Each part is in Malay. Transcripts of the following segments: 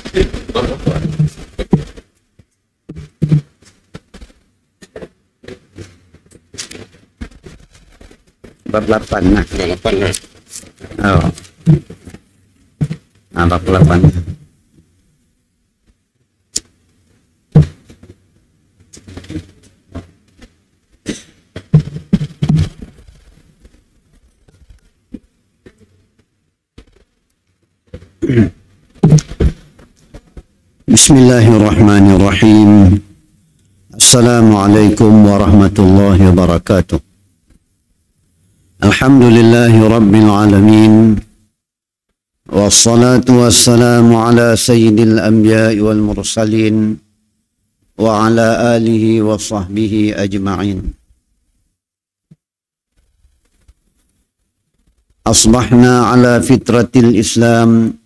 Bab 8 nah. 8 lah. Oh. Bab 8. Bismillahirrahmanirrahim. Assalamualaikum warahmatullahi wabarakatuh. Alhamdulillahi rabbil alamin. Wassalatu wassalamu ala sayyidil anbiya'i wal mursalin wa ala alihi wa sahbihi ajma'in. Asbahna ala fitratil Islam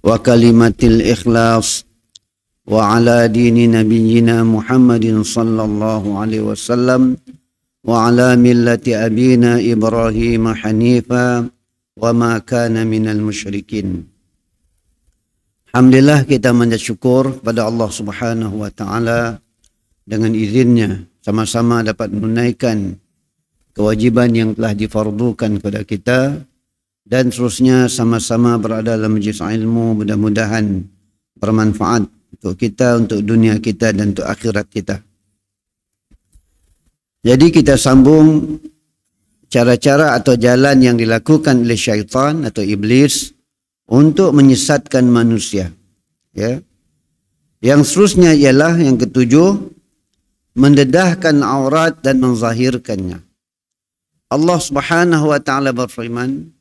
wa kalimatil ikhlas wa ala dini nabiyyina Muhammadin sallallahu alaihi wasallam wa ala millati abina Ibrahim hanifa wa ma kana minal musyrikin. Alhamdulillah, kita mensyukur pada Allah Subhanahu wa taala dengan izinnya sama-sama dapat menunaikan kewajiban yang telah difardukan kepada kita dan seterusnya sama-sama berada dalam majlis ilmu, mudah-mudahan bermanfaat untuk kita, untuk dunia kita dan untuk akhirat kita. Jadi kita sambung cara-cara atau jalan yang dilakukan oleh syaitan atau iblis untuk menyesatkan manusia. Ya. Yang seterusnya ialah yang ketujuh, mendedahkan aurat dan menzahirkannya. Allah Subhanahu wa taala berfirman,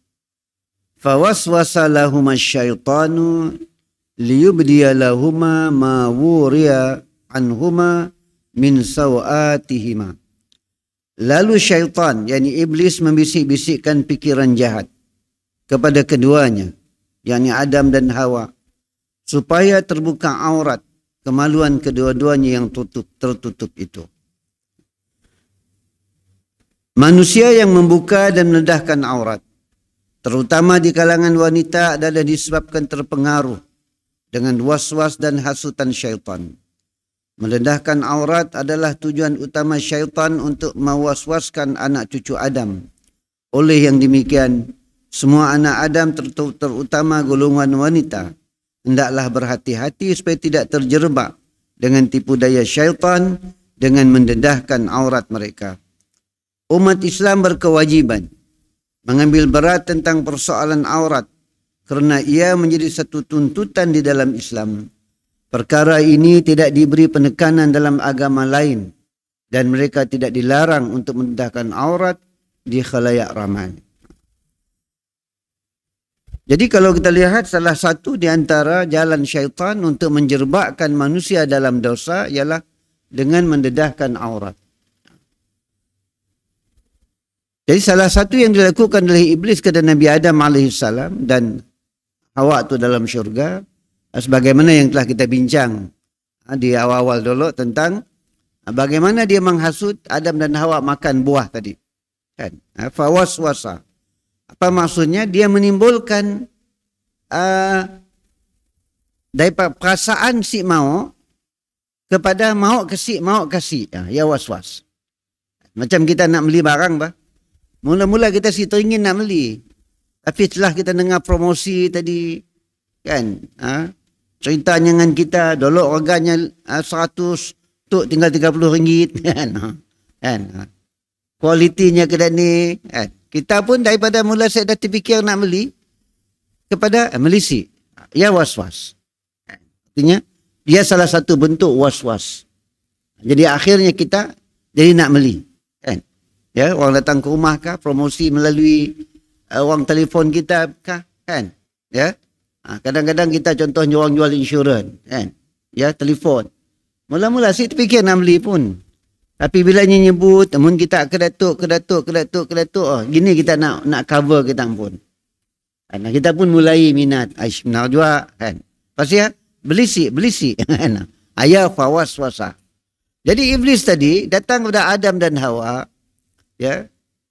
"Fawaswasa lahuma asyaitanu liyubdiya lahuma ma wuriya anhuma min sawatihima." Lalu syaitan, yakni iblis, membisik-bisikkan pikiran jahat kepada keduanya, yakni Adam dan Hawa, supaya terbuka aurat kemaluan kedua-duanya yang tertutup itu. Manusia yang membuka dan mendedahkan aurat, terutama di kalangan wanita, adalah disebabkan terpengaruh dengan was-was dan hasutan syaitan. Mendedahkan aurat adalah tujuan utama syaitan untuk mewas-waskan anak cucu Adam. Oleh yang demikian, semua anak Adam terutama golongan wanita hendaklah berhati-hati supaya tidak terjerembab dengan tipu daya syaitan dengan mendedahkan aurat mereka. Umat Islam berkewajiban mengambil berat tentang persoalan aurat kerana ia menjadi satu tuntutan di dalam Islam. Perkara ini tidak diberi penekanan dalam agama lain dan mereka tidak dilarang untuk mendedahkan aurat di khalayak ramai. Jadi kalau kita lihat, salah satu di antara jalan syaitan untuk menjerbakkan manusia dalam dosa ialah dengan mendedahkan aurat. Jadi salah satu yang dilakukan oleh iblis kepada Nabi Adam AS dan Hawa itu dalam syurga, sebagaimana yang telah kita bincang di awal-awal dulu tentang bagaimana dia menghasut Adam dan Hawa makan buah tadi. Kan? Fawaswasa. Apa maksudnya? Dia menimbulkan daripada perasaan si mau kepada mau kasih. Ya was-was. Macam kita nak beli barang bah. Mula-mula kita si teringin nak beli. Tapi setelah kita dengar promosi tadi, kan, cerita dengan kita, dulu harganya 100, tu tinggal RM30, kan. Kualitinya kedai ni, kan. Kita pun daripada mula saya dah terfikir nak beli, kepada melisi. Ya was-was. Artinya, dia salah satu bentuk was-was. Jadi akhirnya kita jadi nak beli. Kan. Ya, orang datang ke rumah kah, promosi melalui orang telefon kita kah, kan. Ya. Kadang-kadang kita contohnya orang jual insurans, kan. Ya, telefon. Mula-mula saya terfikir nak beli pun. Tapi bila nyebut, namun kita kedatuk, gini kita nak cover kita pun. Kan, kita pun mulai minat. Benar juga, kan. Pasti ya, belisi, kan. Ayah fawaswasa. Jadi iblis tadi datang kepada Adam dan Hawa, ya.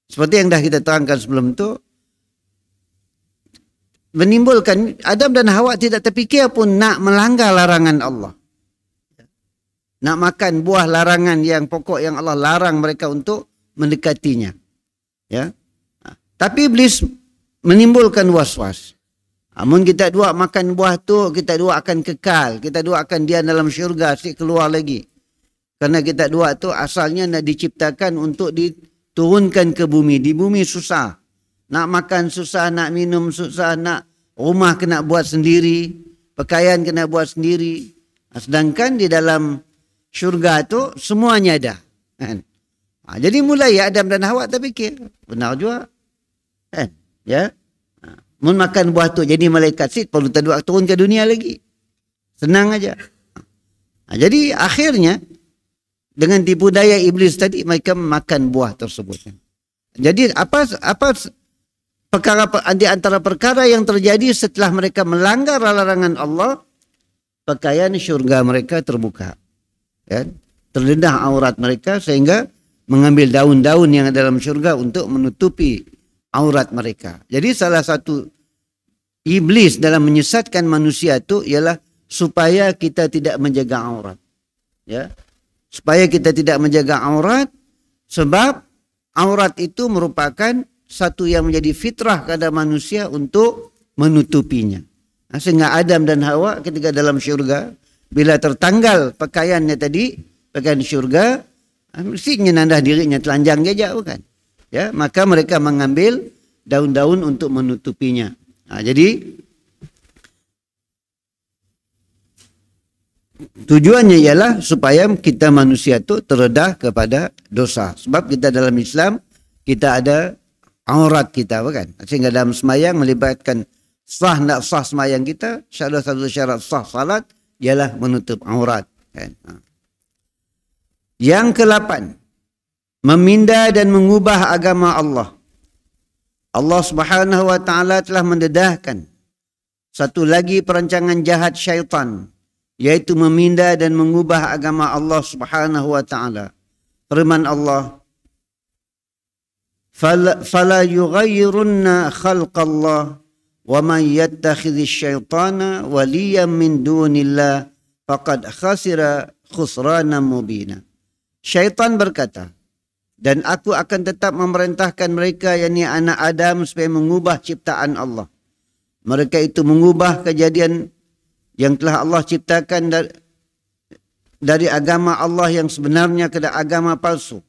Seperti yang dah kita terangkan sebelum tu, menimbulkan Adam dan Hawa tidak terfikir pun nak melanggar larangan Allah. Nak makan buah larangan yang pokok yang Allah larang mereka untuk mendekatinya. Ya. Tapi iblis menimbulkan was-was. Amun kita dua makan buah tu, kita dua akan kekal. Kita dua akan diam dalam syurga, asyik keluar lagi. Karena kita dua tu asalnya nak diciptakan untuk diturunkan ke bumi. Di bumi susah. Nak makan susah, nak minum susah, nak rumah kena buat sendiri, pakaian kena buat sendiri. Sedangkan di dalam syurga tu semuanya ada. Kan? Jadi mulai Adam dan Hawa terfikir, benar juga. Kan? Ya. Mun makan buah tu jadi malaikat sit, perlu turun ke dunia lagi. Senang aja. Jadi akhirnya dengan tipu daya iblis tadi mereka makan buah tersebut. Jadi apa perkara di antara perkara yang terjadi setelah mereka melanggar larangan Allah, pakaian syurga mereka terbuka. Ya, terdedah aurat mereka sehingga mengambil daun-daun yang ada dalam syurga untuk menutupi aurat mereka. Jadi salah satu iblis dalam menyesatkan manusia itu ialah supaya kita tidak menjaga aurat. Ya. Supaya kita tidak menjaga aurat, sebab aurat itu merupakan satu yang menjadi fitrah kepada manusia untuk menutupinya. Sehingga Adam dan Hawa ketika dalam syurga, bila tertanggal pakaiannya tadi, pakaian syurga, mestinya nandah dirinya telanjang saja, bukan? Ya, maka mereka mengambil daun-daun untuk menutupinya. Jadi tujuannya ialah supaya kita manusia itu terdedah kepada dosa. Sebab kita dalam Islam, kita ada aurat kita, bukan? Sehingga dalam semayang melibatkan sah tak sah semayang kita, salah satu syarat sah salat ialah menutup aurat. Kan? Yang ke-8, meminda dan mengubah agama Allah. Allah Subhanahu wa taala telah mendedahkan satu lagi perancangan jahat syaitan, yaitu meminda dan mengubah agama Allah Subhanahu wa taala. Firman Allah, fala yughayyirunna khalqallah wa man yattakhidhish syaitana waliyan min dunillah faqad khasira khusranan mubina. Syaitan berkata, dan aku akan tetap memerintahkan mereka, yakni anak Adam, supaya mengubah ciptaan Allah. Mereka itu mengubah kejadian yang telah Allah ciptakan dari agama Allah yang sebenarnya ke agama palsu.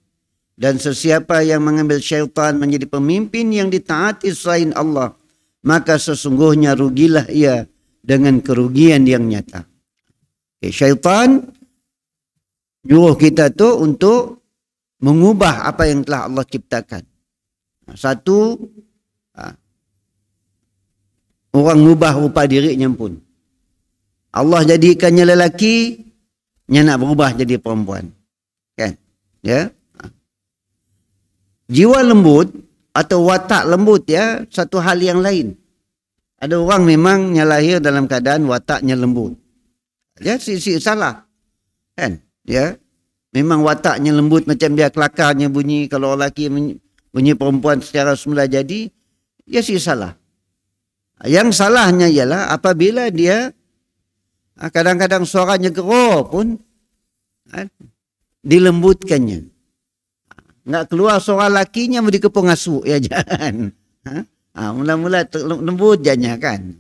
Dan sesiapa yang mengambil syaitan menjadi pemimpin yang ditaati selain Allah, maka sesungguhnya rugilah ia dengan kerugian yang nyata. Syaitan nyuruh kita tu untuk mengubah apa yang telah Allah ciptakan. Satu, orang mengubah rupa dirinya pun. Allah jadikannya lelaki, nya nak berubah jadi perempuan. Kan? Ya. Jiwa lembut atau watak lembut, ya, satu hal yang lain. Ada orang memang lahir dalam keadaan wataknya lembut. Ya, sisi salah. Kan? Ya. Memang wataknya lembut, macam dia kelakarnya bunyi. Kalau lelaki bunyi perempuan secara semula jadi, ya sih salah. Yang salahnya ialah apabila dia kadang-kadang suaranya geror pun dilembutkannya. Nggak keluar suara lakinya mau dikepung asuk, ya jangan. Mula-mula lembut jadinya kan.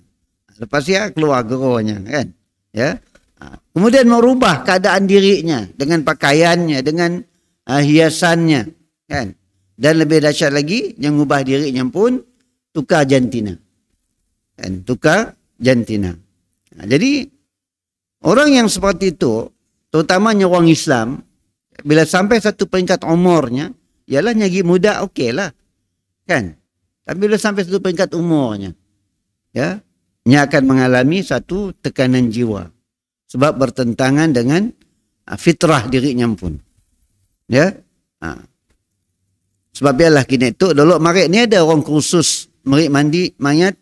Lepas ya keluar gerornya kan. Ya. Kemudian merubah keadaan dirinya dengan pakaiannya, dengan hiasannya, kan? Dan lebih dahsyat lagi, yang mengubah dirinya pun tukar jantina, kan? Tukar jantina. Jadi orang yang seperti itu, terutamanya orang Islam, bila sampai satu peringkat umurnya, ialah nyagi muda, okey lah, kan? Tapi bila sampai satu peringkat umurnya, ya, nya akan mengalami satu tekanan jiwa. Sebab bertentangan dengan fitrah dirinya pun. Ya. Sebab biarlah kini tu dulu marik ni ada orang kursus merik mandi mayat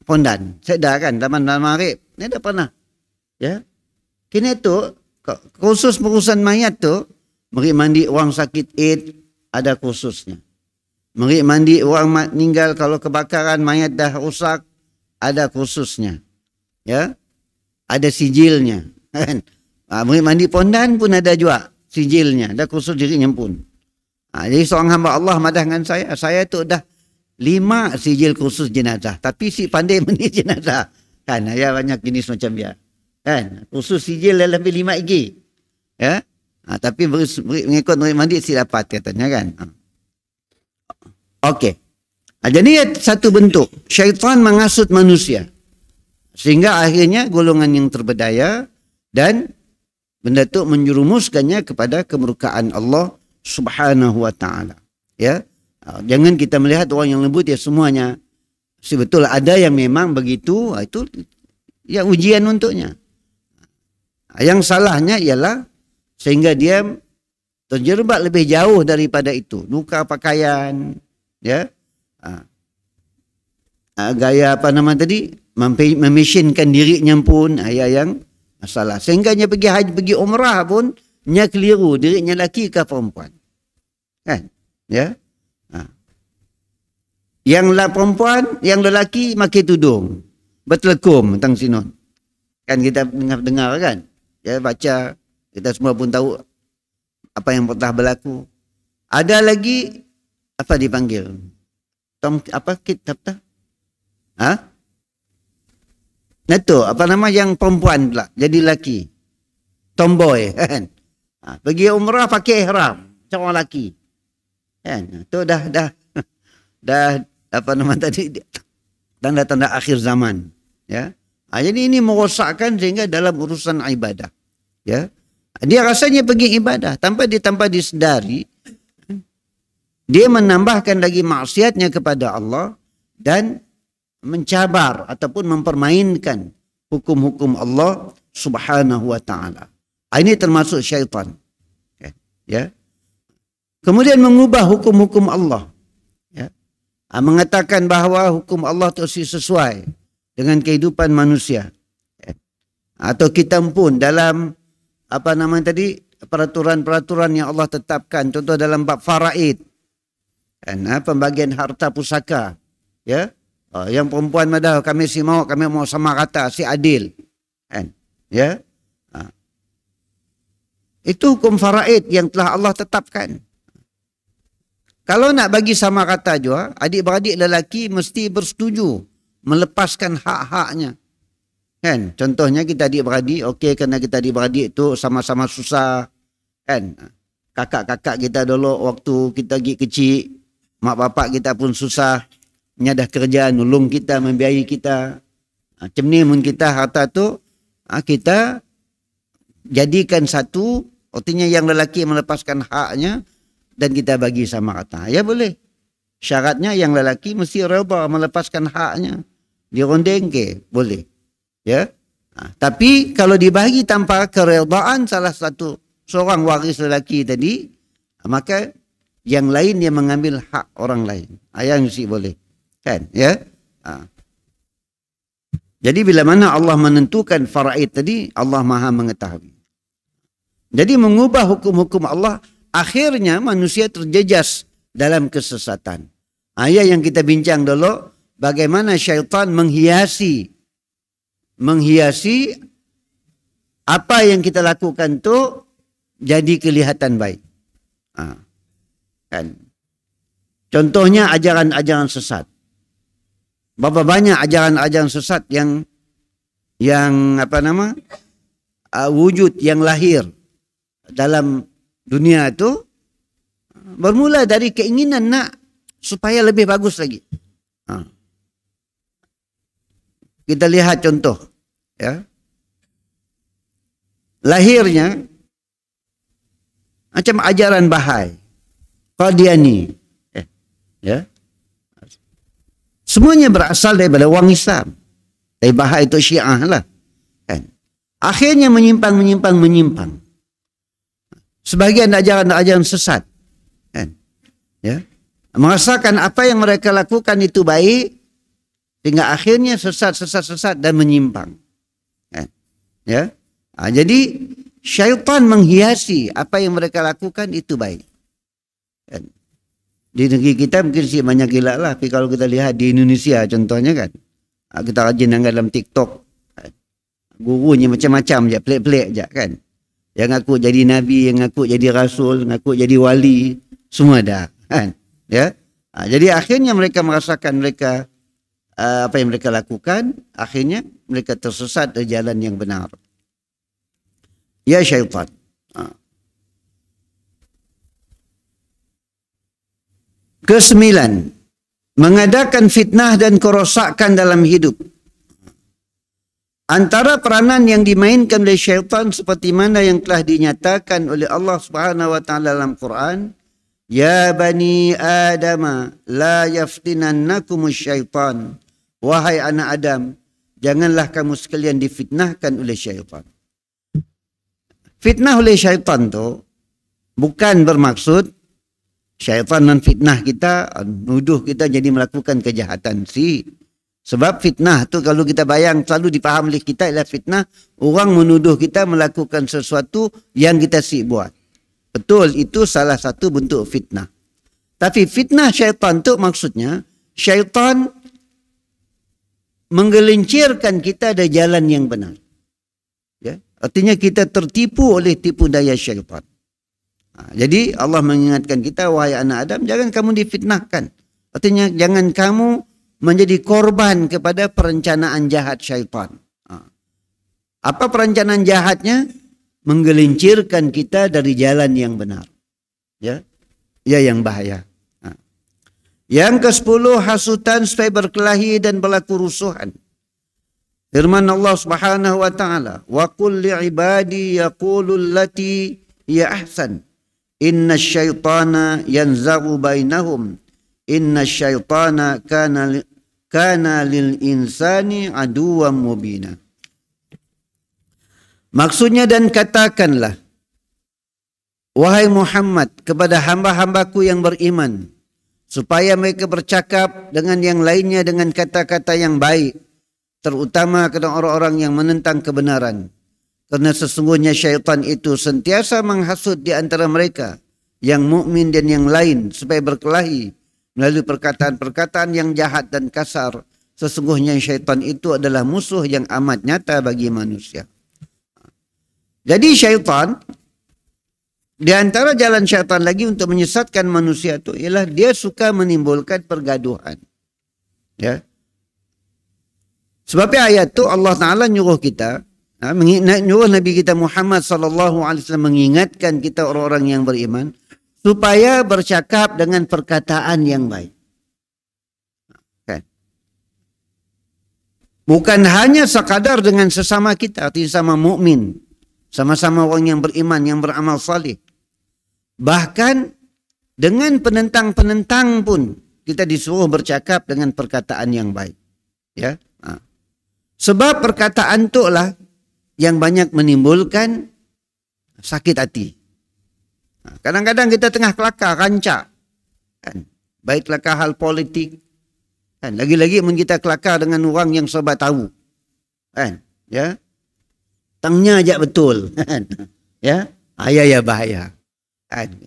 pondan. Saya dah kan zaman marik ni dah pernah. Ya. Kini tu kursus pengurusan mayat tu merik mandi orang sakit AIDS ada kursusnya. Merik mandi orang meninggal, kalau kebakaran mayat dah rusak, ada khususnya. Ya. Ada sijilnya. Kan? Merik mandi pondan pun ada juga sijilnya, ada khusus dirinya pun. Jadi seorang hamba Allah madah dengan saya tu dah 5 sijil khusus jenazah, tapi si pandai mandi jenazah. Kan, ya banyak jenis macam dia. Kan, khusus sijil dah lebih 5 lagi. Ya. Tapi mengikut merik mandi si dapat katanya kan. Okey. Jadi satu bentuk syaitan menghasut manusia. Sehingga akhirnya golongan yang terberdaya dan benda itu menjerumuskannya kepada kemurkaan Allah Subhanahu wa ta'ala. Ya. Jangan kita melihat orang yang lembut ya semuanya. Sebetulnya ada yang memang begitu, itu ya ujian untuknya. Yang salahnya ialah sehingga dia terjerbat lebih jauh daripada itu. Duka pakaian, ya. Gaya apa nama tadi? Memiskinkan dirinya pun yang masalah. Sehingga dia pergi haji, pergi umrah pun nya keliru dirinya lelaki ke perempuan. Kan? Ya. Yang perempuan, yang lelaki pakai tudung. Bertelekum tentang sinon. Kan kita dengar kan? Ya baca, kita semua pun tahu apa yang pernah berlaku. Ada lagi apa dipanggil? Apa kitab tak? Nah tu, apa nama yang perempuan pula jadi lelaki. Tomboy kan. Pergi umrah pakai ihram macam orang lelaki. Kan? Tu dah apa nama tadi, tanda-tanda akhir zaman, ya. Jadi ini merosakkan sehingga dalam urusan ibadah, ya. Dia rasanya pergi ibadah tanpa disedari, dia menambahkan lagi maksiatnya kepada Allah dan mencabar ataupun mempermainkan hukum-hukum Allah Subhanahu wa ta'ala. Ini termasuk syaitan. Ya. Kemudian mengubah hukum-hukum Allah. Ya. Mengatakan bahawa hukum Allah itu sesuai dengan kehidupan manusia. Ya. Atau kita pun dalam apa nama tadi, peraturan-peraturan yang Allah tetapkan, contoh dalam bab faraid. Kan, pembagian harta pusaka. Ya. Yang perempuan madah kami mau sama rata, si adil. Kan? Ya. Itu hukum faraid yang telah Allah tetapkan. Kalau nak bagi sama rata juga, adik-beradik lelaki mesti bersetuju melepaskan hak-haknya. Kan? Contohnya kita adik-beradik, okey, kerana kita adik-beradik tu sama-sama susah. Kan? Kakak-kakak kita dulu waktu kita pergi kecil, mak bapak kita pun susah. Dah kerja nolong kita, membiayai kita. Macam ni pun kita harta tu kita jadikan satu, artinya yang lelaki melepaskan haknya dan kita bagi sama rata. Ya boleh. Syaratnya yang lelaki mesti reda melepaskan haknya. Dirondeng ke? Boleh. Ya. Tapi kalau dibagi tanpa keredaan salah satu seorang waris lelaki tadi, maka yang lain yang mengambil hak orang lain. Yang mesti boleh. Kan? Ya. Jadi bila mana Allah menentukan faraid tadi, Allah Maha mengetahui. Jadi mengubah hukum-hukum Allah, akhirnya manusia terjejas dalam kesesatan. Ayat yang kita bincang dulu, bagaimana syaitan menghiasi apa yang kita lakukan tu jadi kelihatan baik. Kan? Contohnya ajaran-ajaran sesat. Berapa banyak ajaran-ajaran sesat yang apa nama? Wujud yang lahir dalam dunia itu bermula dari keinginan nak supaya lebih bagus lagi. Kita lihat contoh, ya. Lahirnya macam ajaran Bahai, Qadiani, ya. Semuanya berasal daripada orang Islam. Dari Bahai itu Syiah lah. Kan? Akhirnya menyimpang. Sebagian ajaran-ajaran sesat. Kan? Ya. Merasakan apa yang mereka lakukan itu baik, sehingga akhirnya sesat dan menyimpang. Kan? Ya. Jadi syaitan menghiasi apa yang mereka lakukan itu baik. Kan? Di negeri kita mungkin sih banyak gila lah. Tapi kalau kita lihat di Indonesia contohnya kan. Kita rajin angkat dalam TikTok. Gurunya macam-macam je. Pelik-pelik je kan. Yang ngaku jadi Nabi, yang ngaku jadi Rasul, ngaku jadi Wali. Semua dah. Kan? Ya. Jadi akhirnya mereka merasakan mereka apa yang mereka lakukan. Akhirnya mereka tersesat dari jalan yang benar. Ya syaitan. Kesembilan, mengadakan fitnah dan kerosakan dalam hidup. Antara peranan yang dimainkan oleh syaitan seperti mana yang telah dinyatakan oleh Allah Subhanahu wa taala dalam Quran, ya bani Adam la yaftinannakumus syaitan. Wahai anak Adam, janganlah kamu sekalian difitnahkan oleh syaitan. Fitnah oleh syaitan tu bukan bermaksud syaitan menfitnah kita, nuduh kita jadi melakukan kejahatan. Sebab fitnah tu kalau kita bayang selalu dipaham oleh kita ialah fitnah, orang menuduh kita melakukan sesuatu yang kita buat. Betul, itu salah satu bentuk fitnah. Tapi fitnah syaitan tu maksudnya syaitan menggelincirkan kita dari jalan yang benar. Ya, artinya kita tertipu oleh tipu daya syaitan. Jadi Allah mengingatkan kita, wahai anak Adam, jangan kamu difitnahkan. Artinya jangan kamu menjadi korban kepada perencanaan jahat syaitan. Apa perencanaan jahatnya? Menggelincirkan kita dari jalan yang benar. Ya, yang bahaya. Yang ke-10, hasutan supaya berkelahi dan berlaku rusuhan. Firman Allah Subhanahu wa taala, wa qul li'ibadi yaqulu allati hiya ahsan. Inna syaitana yanzagu bainahum. Inna syaitana kana lil insani aduwwan mubina. Maksudnya, dan katakanlah, wahai Muhammad, kepada hamba-hambaku yang beriman, supaya mereka bercakap dengan yang lainnya dengan kata-kata yang baik, terutama kepada orang-orang yang menentang kebenaran. Kerana sesungguhnya syaitan itu sentiasa menghasut di antara mereka, yang mukmin dan yang lain, supaya berkelahi melalui perkataan-perkataan yang jahat dan kasar. Sesungguhnya syaitan itu adalah musuh yang amat nyata bagi manusia. Jadi syaitan, di antara jalan syaitan lagi untuk menyesatkan manusia itu ialah dia suka menimbulkan pergaduhan. Ya. Sebab ayat itu Allah Ta'ala nyuruh kita, nyuruh Nabi kita Muhammad sallallahu alaihi wasallam mengingatkan kita orang-orang yang beriman supaya bercakap dengan perkataan yang baik. Kan? Bukan hanya sekadar dengan sesama kita, artinya sama mukmin, sama-sama orang yang beriman, yang beramal salih. Bahkan dengan penentang-penentang pun kita disuruh bercakap dengan perkataan yang baik. Ya. Sebab perkataan itu lah yang banyak menimbulkan sakit hati. Kadang-kadang kita tengah kelakar, rancak. Kan? Baik kelakar hal politik. Kan? Lagi-lagi kita kelakar dengan orang yang serba tahu. Kan? Ya? Tangnya aja betul. Kan? Ya? Ya bahaya. Kan?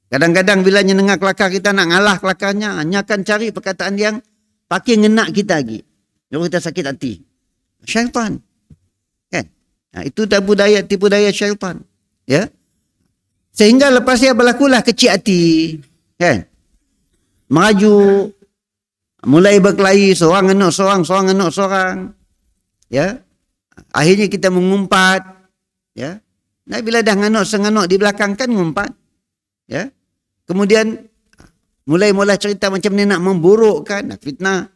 Kadang-kadang bila nyenengah kelakar kita nak ngalah kelakarnya, hanya akan cari perkataan yang pakai ngenak kita lagi. Lalu kita sakit hati. Syaitan. Kan? Itu tipu daya syaitan. Ya? Sehingga lepas dia berlakulah kecil hati. Kan? Maju. Mulai berkelahi. Seorang enok seorang, seorang enok seorang. Ya? Akhirnya kita mengumpat. Ya? Nah, bila dah nganok-senganok di belakang kan ngumpat. Ya? Kemudian mulai cerita macam ni nak memburukkan, nak fitnah.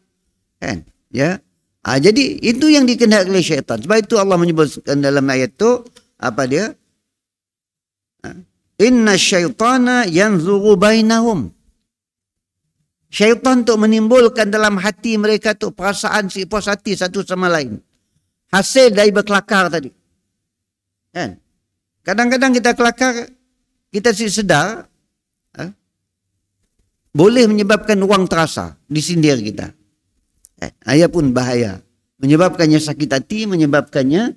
Kan? Ya? Jadi itu yang dikehendaki oleh syaitan. Sebab itu Allah menyebutkan dalam ayat itu apa dia? Inna syaitana yanzughu bainahum. Syaitan tu menimbulkan dalam hati mereka tu perasaan si puas hati satu sama lain. Hasil dari berkelakar tadi. Kan? Kadang-kadang kita kelakar, kita sedar, boleh menyebabkan ruang terasa di sindir kita. Ayat pun bahaya. Menyebabkannya sakit hati, menyebabkannya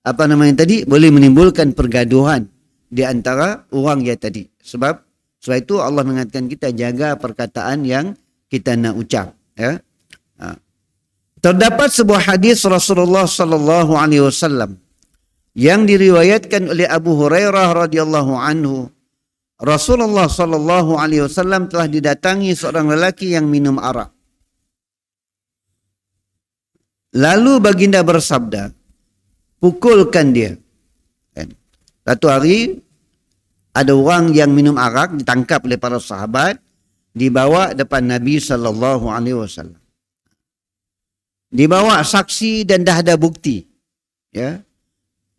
apa namanya tadi, boleh menimbulkan pergaduhan di antara orang ya tadi. Sebab Sebab itu Allah mengatakan kita jaga perkataan yang kita nak ucap. Ya. Terdapat sebuah hadis Rasulullah sallallahu alaihi wasallam yang diriwayatkan oleh Abu Hurairah radhiyallahu anhu. Rasulullah sallallahu alaihi wasallam telah didatangi seorang lelaki yang minum arak. Lalu baginda bersabda, pukulkan dia. Satu hari ada orang yang minum arak ditangkap oleh para sahabat, dibawa depan Nabi sallallahu alaihi wasallam. Dibawa saksi dan dah ada bukti. Ya.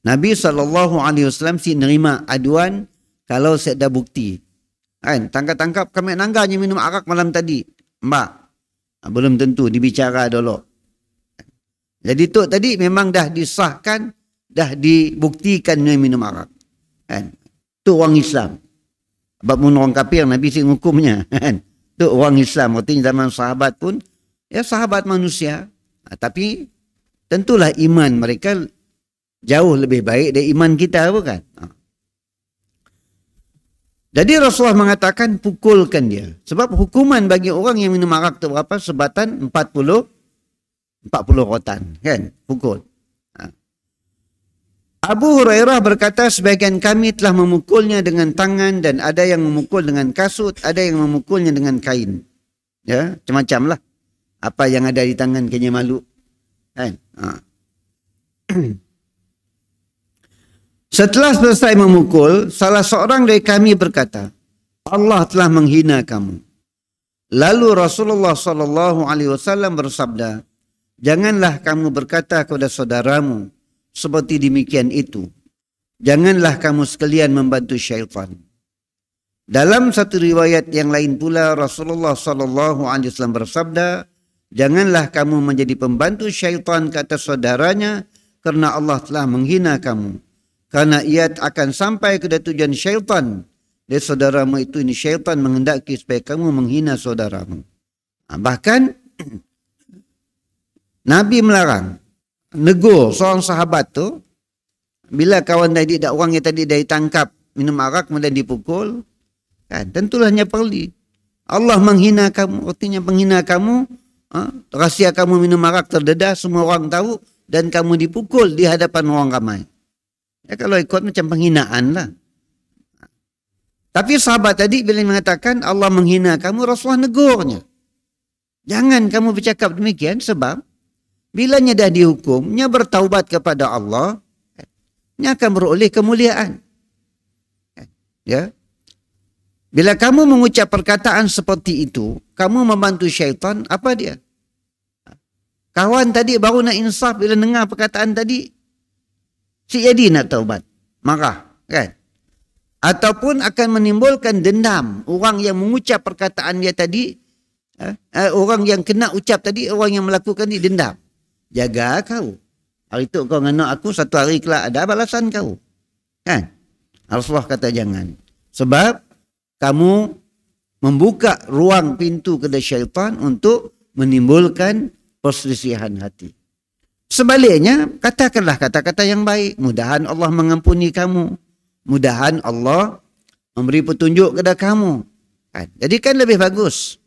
Nabi sallallahu alaihi wasallam si nerima aduan kalau saya ada bukti. Kan tangkap kami nangganya minum arak malam tadi. Mbak, belum tentu dibicara dulu. Jadi tu tadi memang dah disahkan, dah dibuktikan minum arak. Kan? Tu orang Islam. Sebab orang kafir Nabi si hukumnya. Kan? Tu orang Islam. Artinya zaman sahabat pun ya sahabat manusia. Tapi tentulah iman mereka jauh lebih baik dari iman kita, bukan? Jadi Rasulullah mengatakan pukulkan dia. Sebab hukuman bagi orang yang minum arak itu berapa? Sebatan 40 rotan. Kan? Pukul. Abu Hurairah berkata sebagian kami telah memukulnya dengan tangan dan ada yang memukul dengan kasut, ada yang memukulnya dengan kain. Ya, macam-macam lah. Apa yang ada di tangan kayaknya malu. Kan? Setelah selesai memukul, salah seorang dari kami berkata, Allah telah menghina kamu. Lalu Rasulullah sallallahu alaihi wasallam bersabda, janganlah kamu berkata kepada saudaramu seperti demikian itu. Janganlah kamu sekalian membantu syaitan. Dalam satu riwayat yang lain pula Rasulullah sallallahu alaihi wasallam bersabda, janganlah kamu menjadi pembantu syaitan ke atas saudaranya kerana Allah telah menghina kamu. Karena ia akan sampai ke tujuan syaitan. Dari saudaramu itu ini syaitan menghendaki supaya kamu menghina saudaramu. Bahkan Nabi melarang, negur seorang sahabat tu bila kawan tadi orang yang tadi dah ditangkap minum arak kemudian dipukul, kan tentulah hanya perli. Allah menghina kamu, artinya menghina kamu. Rahsia kamu minum arak terdedah, semua orang tahu dan kamu dipukul di hadapan orang ramai. Ya, kalau ikut macam penghinaan lah. Tapi sahabat tadi bila mengatakan Allah menghina kamu, Rasulullah negurnya. Jangan kamu bercakap demikian sebab bilanya dah dihukum, nya bertaubat kepada Allah, nya akan beroleh kemuliaan. Ya. Bila kamu mengucap perkataan seperti itu, kamu membantu syaitan, apa dia? Kawan tadi baru nak insaf bila dengar perkataan tadi, si jadi nak taubat, marah, kan? Ataupun akan menimbulkan dendam. Orang yang mengucap perkataan dia tadi, orang yang kena ucap tadi, orang yang melakukan ni dendam. Jaga kau. Hari tu kau ngana aku, satu hari kelak ada balasan kau. Kan? Rasulullah kata jangan. Sebab kamu membuka ruang pintu kepada syaitan untuk menimbulkan perselisihan hati. Sebaliknya, katakanlah kata-kata yang baik. Mudahan Allah mengampuni kamu. Mudahan Allah memberi petunjuk kepada kamu. Kan? Jadi kan lebih bagus.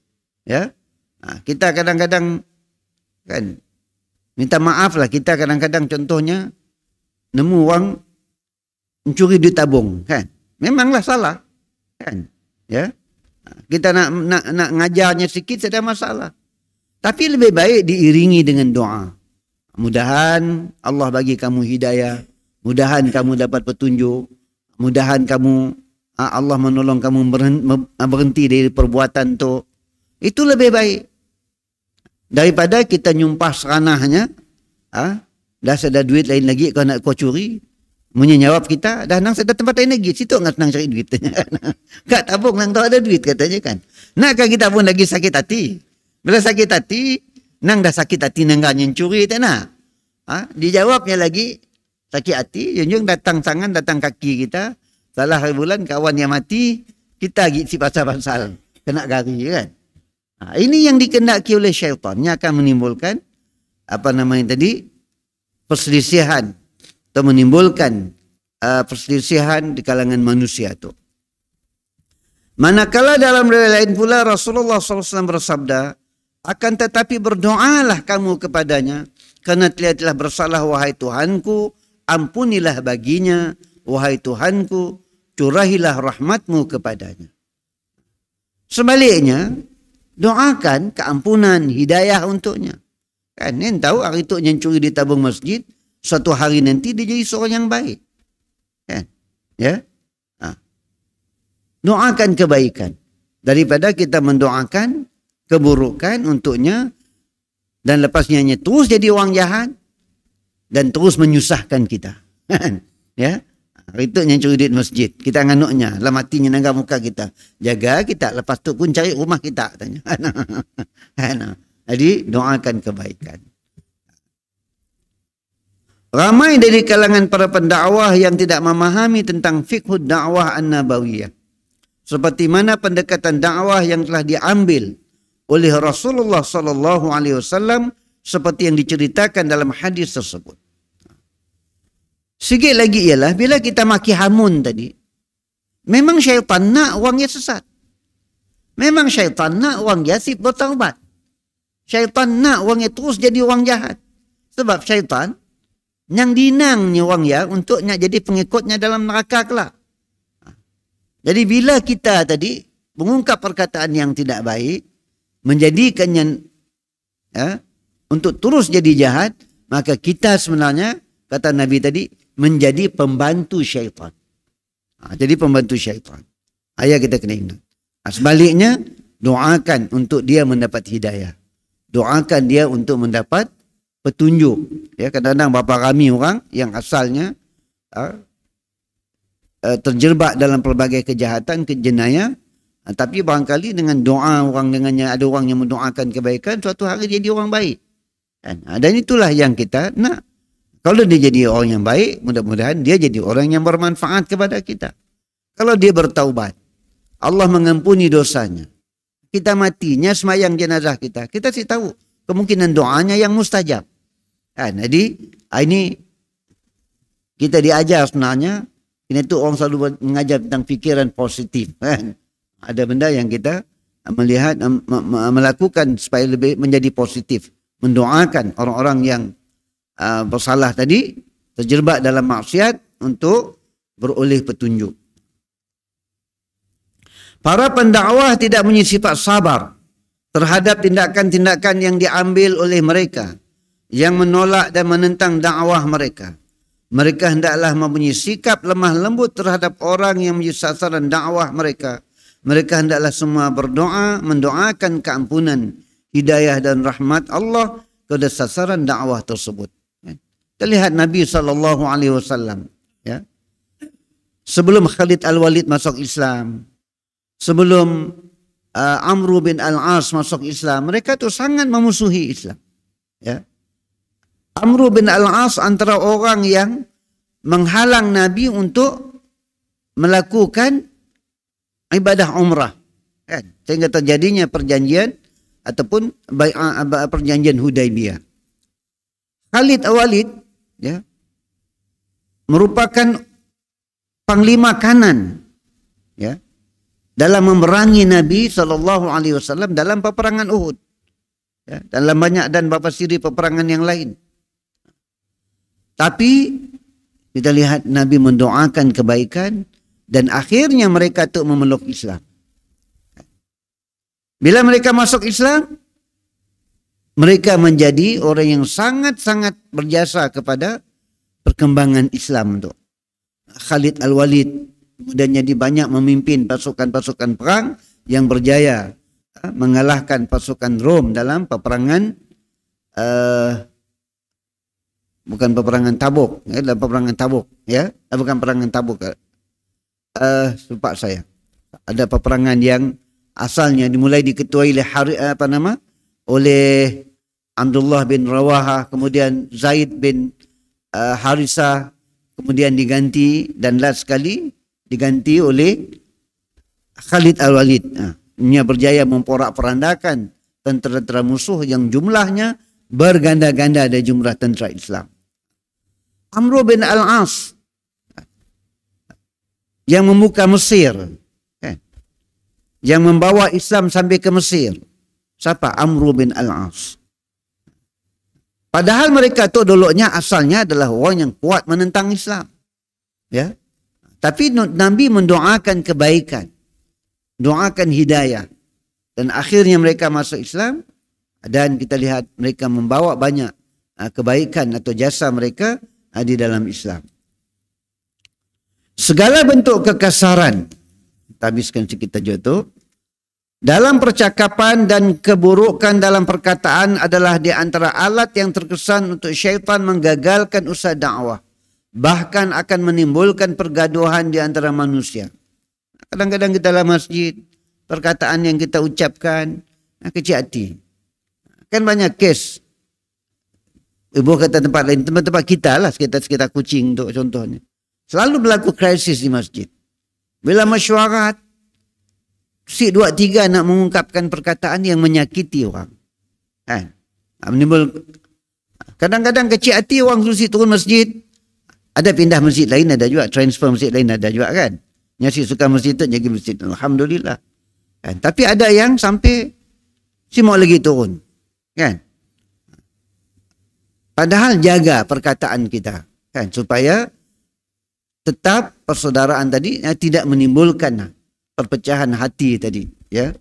Ya, kita kadang-kadang kan minta maaf lah. Kita kadang-kadang contohnya nemu orang mencuri duit tabung. Kan? Memanglah salah. Kan? Ya, kita nak ngajarnya sikit ada masalah. Tapi lebih baik diiringi dengan doa. Mudahan Allah bagi kamu hidayah. Mudahan kamu dapat petunjuk. Mudahan kamu Allah menolong kamu berhenti dari perbuatan tu. Itu lebih baik. Daripada kita nyumpah seranahnya. Dah ada duit lain lagi kau nak kau curi. Menyawab kita. Dah nang ada tempat lain lagi. Situ nak senang cari duit. Kat tabung nang tahu ada duit katanya kan. Nakkah kita pun lagi sakit hati. Bila sakit hati, nang dah sakit hati nang gak nyencuri tak nak. Dijawabnya lagi sakit hati, junjung datang tangan, datang kaki kita. Salah hari bulan kawan yang mati, kita lagi si pasal-pasal kena gari kan. Ini yang dikendaki oleh syaitan, yang akan menimbulkan apa namanya tadi perselisihan atau menimbulkan perselisihan di kalangan manusia tu. Manakala dalam riwayat lain pula Rasulullah SAW bersabda, akan tetapi berdoalah kamu kepadanya, karena telah bersalah wahai Tuhanku, ampunilah baginya, wahai Tuhanku, curahilah rahmatmu kepadanya. Sebaliknya, doakan keampunan, hidayah untuknya. Kan, yang tahu hari itu yang curi di tabung masjid, suatu hari nanti dia jadi seorang yang baik. Kan? Ya? Doakan kebaikan daripada kita mendoakan keburukan untuknya dan lepasnya terus jadi orang jahat dan terus menyusahkan kita. Ya, itu yang curi duit masjid, kita nganuknya, lah matinya nangga muka kita, jaga kita, lepas tu pun cari rumah kita tanya. Jadi doakan kebaikan. Ramai dari kalangan para pendakwah yang tidak memahami tentang fiqh dakwah an-nabawiyah, seperti mana pendekatan dakwah yang telah diambil oleh Rasulullah sallallahu alaihi wasallam seperti yang diceritakan dalam hadis tersebut. Sikit lagi ialah bila kita maki hamun tadi, memang syaitan nak orangnya sesat. Memang syaitan nak orangnya sip bertaubat. Syaitan nak orangnya terus jadi orang jahat. Sebab syaitan yang dinangnya orangnya untuk nak jadi pengikutnya dalam neraka kelak. Jadi bila kita tadi mengungkap perkataan yang tidak baik, menjadikannya untuk terus jadi jahat, maka kita sebenarnya, kata Nabi tadi, menjadi pembantu syaitan. Jadi pembantu syaitan. Ayah kita kena ingat. Sebaliknya, doakan untuk dia mendapat hidayah. Doakan dia untuk mendapat petunjuk. Ya, kadang-kadang berapa ramai orang yang asalnya terjerbat dalam pelbagai kejahatan, kejenayah, tapi barangkali dengan doa orang, dengannya ada orang yang mendoakan kebaikan, suatu hari dia jadi orang baik. Dan itulah yang kita nak. Kalau dia jadi orang yang baik, mudah-mudahan dia jadi orang yang bermanfaat kepada kita. Kalau dia bertaubat, Allah mengampuni dosanya, kita matinya semayang jenazah kita sih tahu kemungkinan doanya yang mustajab. Jadi ini kita diajar sebenarnya. Ini tu orang selalu mengajar tentang fikiran positif. Ada benda yang kita melihat, melakukan supaya lebih menjadi positif. Mendoakan orang-orang yang bersalah tadi, terjerbat dalam maksiat untuk beroleh petunjuk. Para pendakwah tidak punya sifat sabar terhadap tindakan-tindakan yang diambil oleh mereka yang menolak dan menentang dakwah mereka. Mereka hendaklah mempunyai sikap lemah lembut terhadap orang yang menjadi sasaran dakwah mereka. Mereka hendaklah semua berdoa, mendoakan keampunan, hidayah dan rahmat Allah kepada sasaran dakwah tersebut. Kita lihat Nabi SAW, ya, sebelum Khalid Al-Walid masuk Islam, sebelum Amr bin Al-As masuk Islam, mereka tu sangat memusuhi Islam. Ya. Amr bin Al-As antara orang yang menghalang Nabi untuk melakukan ibadah umrah. Sehingga terjadinya perjanjian ataupun perjanjian Hudaibiyah. Khalid Al-Walid, ya, merupakan panglima kanan, ya, dalam memerangi Nabi SAW dalam peperangan Uhud, ya, dalam banyak dan beberapa siri peperangan yang lain. Tapi kita lihat Nabi mendoakan kebaikan dan akhirnya mereka tu memeluk Islam. Bila mereka masuk Islam, mereka menjadi orang yang sangat-sangat berjasa kepada perkembangan Islam tu. Khalid Al-Walid kemudian jadi banyak memimpin pasukan-pasukan perang yang berjaya mengalahkan pasukan Rom dalam peperangan bukan peperangan Tabuk, ya, dalam peperangan Tabuk, ya, bukan peperangan Tabuk. Lupa saya. Ada peperangan yang asalnya dimulai diketuai oleh Abdullah bin Rawaha, kemudian Zaid bin Harisah, kemudian diganti dan last sekali diganti oleh Khalid Al-Walid. Dia berjaya memporak-perandakan tentera-tentera musuh yang jumlahnya berganda-ganda dari jumlah tentera Islam. Amr bin Al-As yang membuka Mesir, yang membawa Islam sampai ke Mesir. Siapa? Amr bin Al-As. Padahal mereka tu dulunya asalnya adalah orang yang kuat menentang Islam. Ya. Tapi Nabi mendoakan kebaikan. Doakan hidayah. Dan akhirnya mereka masuk Islam. Dan kita lihat mereka membawa banyak kebaikan atau jasa mereka di dalam Islam. Segala bentuk kekasaran. Kita habiskan sedikit saja tu. Dalam percakapan dan keburukan dalam perkataan adalah di antara alat yang terkesan untuk syaitan menggagalkan usaha dakwah. Bahkan akan menimbulkan pergaduhan di antara manusia. Kadang-kadang kita dalam masjid, perkataan yang kita ucapkan, kecil hati. Kan banyak kes. Ibu kata tempat lain, tempat-tempat kita lah, sekitar Kuching untuk contohnya. Selalu berlaku krisis di masjid. Bila mesyuarat, si 2-3 nak mengungkapkan perkataan yang menyakiti orang. Kan? Menimbul. Kadang-kadang kecil hati orang suruh turun masjid. Ada pindah masjid lain, ada juga. Transfer masjid lain, ada juga kan. Yang si suka masjid tu, jadi masjid. Alhamdulillah. Kan? Tapi ada yang sampai si mau lagi turun. Kan? Padahal jaga perkataan kita. Kan? Supaya tetap persaudaraan tadi tidak menimbulkan perpecahan hati tadi, ya.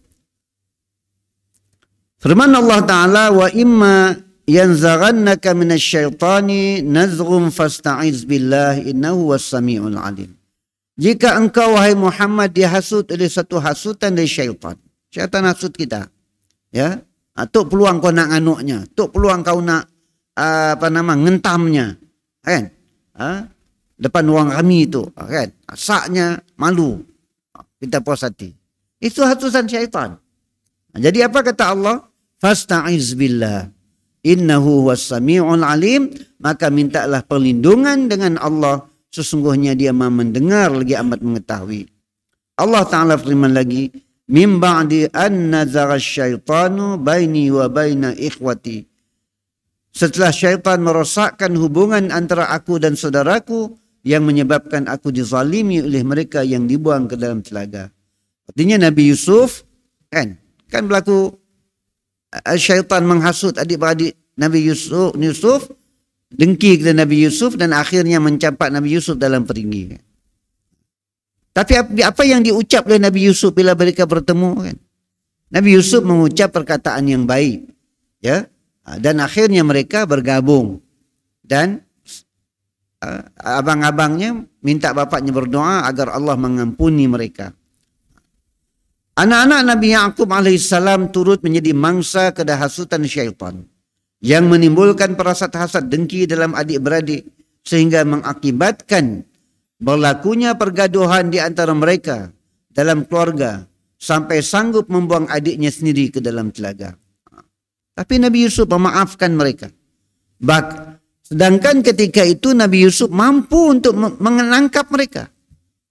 Firman Allah Ta'ala, wa imma yanzaghannaka minasyaitani nazghum fasta'iz billah innahu was-sami'ul 'alim. Jika engkau wahai Muhammad dihasut oleh satu hasutan dari syaitan. Syaitan hasut kita. Ya. Tok peluang kau nak nganuknya, tok peluang kau nak ngentamnya. Kan? Depan orang kami itu, kan? Saknya malu. Kita puas hati. Itu hasutan syaitan. Jadi apa kata Allah? Fasta'iz billah. Innahu was-sami'ul 'alim. Maka mintalah perlindungan dengan Allah. Sesungguhnya dia maha mendengar lagi amat mengetahui. Allah Ta'ala firman lagi. Min ba'di an nazara syaitanu baini wa baina ikhwati. Setelah syaitan merosakkan hubungan antara aku dan saudaraku, yang menyebabkan aku dizalimi oleh mereka yang dibuang ke dalam telaga. Artinya Nabi Yusuf, kan berlaku syaitan menghasut adik-beradik Nabi Yusuf, dengki kepada Nabi Yusuf dan akhirnya mencampak Nabi Yusuf dalam peringgi. Tapi apa yang diucap oleh Nabi Yusuf bila mereka bertemu? Kan? Nabi Yusuf mengucap perkataan yang baik. Ya, dan akhirnya mereka bergabung. Dan abang-abangnya minta bapaknya berdoa agar Allah mengampuni mereka. Anak-anak Nabi Ya'qub alaihissalam turut menjadi mangsa kedahasutan syaitan yang menimbulkan perasaan hasad dengki dalam adik-beradik sehingga mengakibatkan berlakunya pergaduhan di antara mereka dalam keluarga sampai sanggup membuang adiknya sendiri ke dalam telaga. Tapi Nabi Yusuf memaafkan mereka. Sedangkan ketika itu Nabi Yusuf mampu untuk menangkap mereka.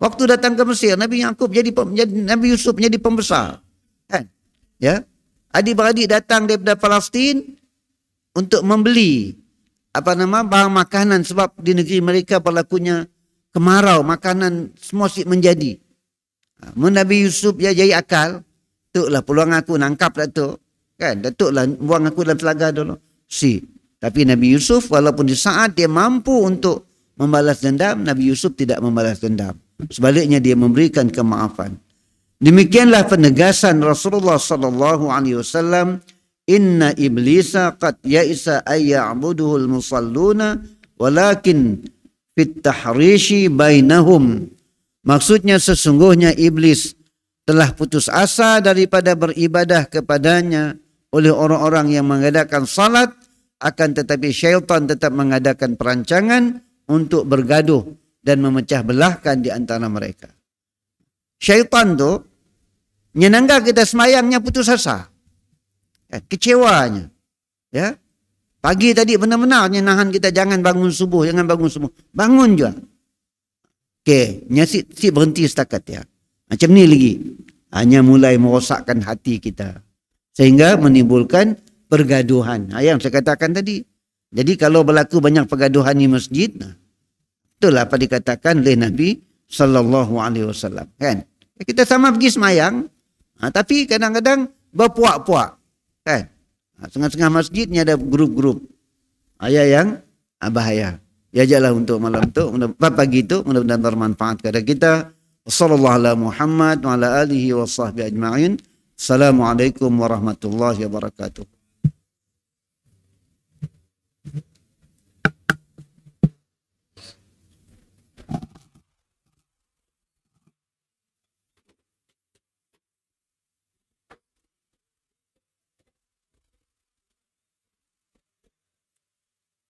Waktu datang ke Mesir, Nabi Yusuf menjadi pembesar. Kan? Ya. Adik-beradik datang daripada Palestin untuk membeli bahan makanan sebab di negeri mereka berlakunya kemarau, makanan semua menjadi. Nabi Yusuf jadi akal, tuklah peluang aku nangkap Datuk. Kan? Datuklah buang aku dalam telaga dulu. Tapi Nabi Yusuf walaupun di saat dia mampu untuk membalas dendam, Nabi Yusuf tidak membalas dendam. Sebaliknya dia memberikan kemaafan. Demikianlah penegasan Rasulullah sallallahu alaihi wasallam, inna iblisa qad ya'isa ay ya'buduhul musalluna walakin fit tahrishi bainahum. Maksudnya sesungguhnya iblis telah putus asa daripada beribadah kepadanya oleh orang-orang yang mengadakan salat, akan tetapi syaitan tetap mengadakan perancangan untuk bergaduh dan memecah belahkan di antara mereka. Syaitan tu nyenangga kita semayangnya putus asa. Kecewanya. Ya. Pagi tadi benar-benar nahan kita jangan bangun subuh. Bangun juga. Okey, si berhenti setakat ya. Macam ni lagi. Hanya mulai merosakkan hati kita. Sehingga menimbulkan pergaduhan. Yang saya katakan tadi. Jadi kalau berlaku banyak pergaduhan di masjid, itulah apa dikatakan oleh Nabi sallallahu alaihi wasallam, kan? Kita sama pergi semayang, Tapi kadang-kadang berpuak-puak. Kan? Setengah-setengah masjid ni ada grup-grup. Yang bahaya. Ya jalan untuk malam tu, pagi tu, mudah-mudahan bermanfaat kepada kita. Wassallallahu ala Muhammad wa ala alihi wa sahbihi ajma'in. Assalamualaikum warahmatullahi wabarakatuh.